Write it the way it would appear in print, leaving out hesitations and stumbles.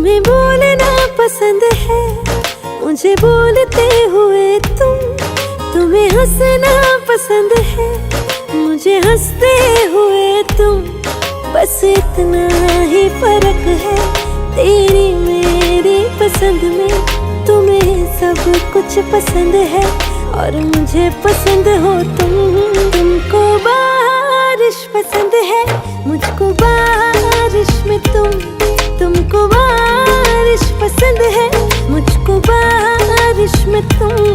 तुम्हें बोलना पसंद है, मुझे बोलते हुए तुम्हें हंसना पसंद है, मुझे हंसते हुए तुम। बस इतना ही फर्क है तेरी मेरी पसंद में। तुम्हें सब कुछ पसंद है और मुझे पसंद हो तुम। तुमको बारिश पसंद है, मुझको बारिश में तुमको बारिश पसंद है, मुझको बारिश में तुम।